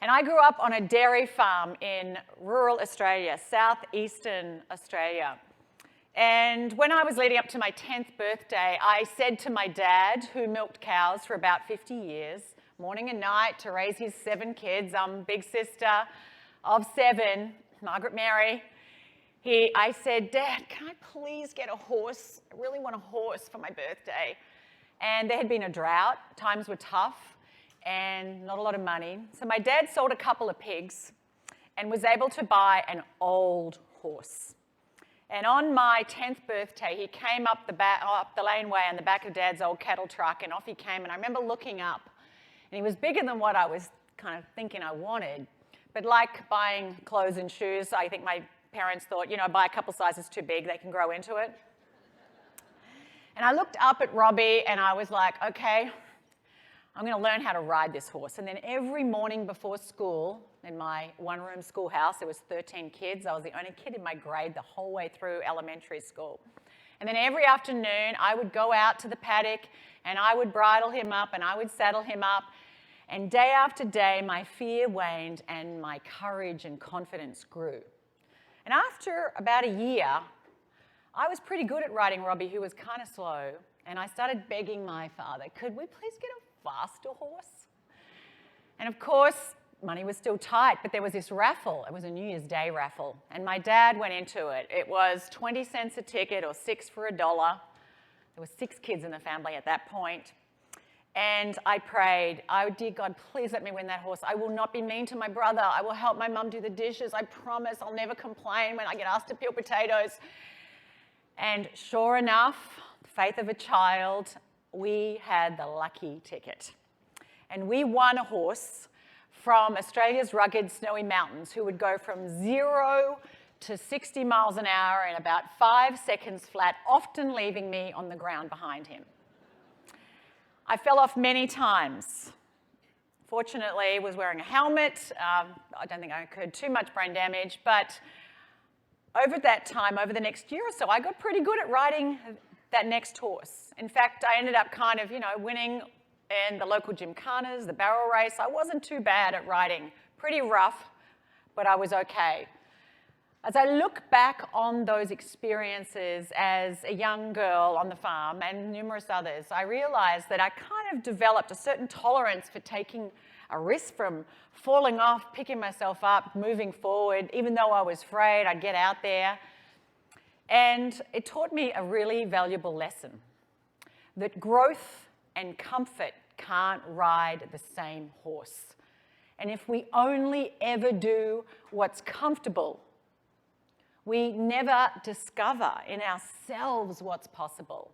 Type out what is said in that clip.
And I grew up on a dairy farm in rural Australia, southeastern Australia. And when I was leading up to my 10th birthday, I said to my dad, who milked cows for about 50 years, morning and night, to raise his 7 kids. I'm big sister of 7, Margaret Mary. I said, Dad, can I please get a horse? I really want a horse for my birthday. And there had been a drought, times were tough, and not a lot of money. So my dad sold a couple of pigs and was able to buy an old horse. And on my 10th birthday, he came up the laneway on the back of Dad's old cattle truck, and off he came. And I remember looking up, and he was bigger than what I was kind of thinking I wanted. But like buying clothes and shoes, I think my parents thought, you know, buy a couple sizes too big, they can grow into it. And I looked up at Robbie and I was like, okay, I'm going to learn how to ride this horse. And then every morning before school, in my one-room schoolhouse, there was 13 kids. I was the only kid in my grade the whole way through elementary school. And then every afternoon, I would go out to the paddock and I would bridle him up and I would saddle him up. And day after day, my fear waned and my courage and confidence grew. And after about a year, I was pretty good at riding Robbie, who was kind of slow. And I started begging my father, could we please get a faster horse? And of course, money was still tight, but there was this raffle. It was a New Year's Day raffle. And my dad went into it. It was 20 cents a ticket or 6 for $1. There were 6 kids in the family at that point. And I prayed, oh, dear God, please let me win that horse. I will not be mean to my brother. I will help my mum do the dishes. I promise I'll never complain when I get asked to peel potatoes. And sure enough, the faith of a child, we had the lucky ticket. And we won a horse from Australia's rugged, snowy mountains who would go from 0 to 60 miles an hour in about 5 seconds flat, often leaving me on the ground behind him. I fell off many times. Fortunately, was wearing a helmet. I don't think I incurred too much brain damage, but over that time, over the next year or so, I got pretty good at riding that next horse. In fact, I ended up kind of, winning in the local gymkhanas, the barrel race. I wasn't too bad at riding. Pretty rough, but I was okay. As I look back on those experiences as a young girl on the farm and numerous others, I realized that I kind of developed a certain tolerance for taking a risk, from falling off, picking myself up, moving forward. Even though I was afraid, I'd get out there. And it taught me a really valuable lesson, that growth and comfort can't ride the same horse. And if we only ever do what's comfortable, we never discover in ourselves what's possible.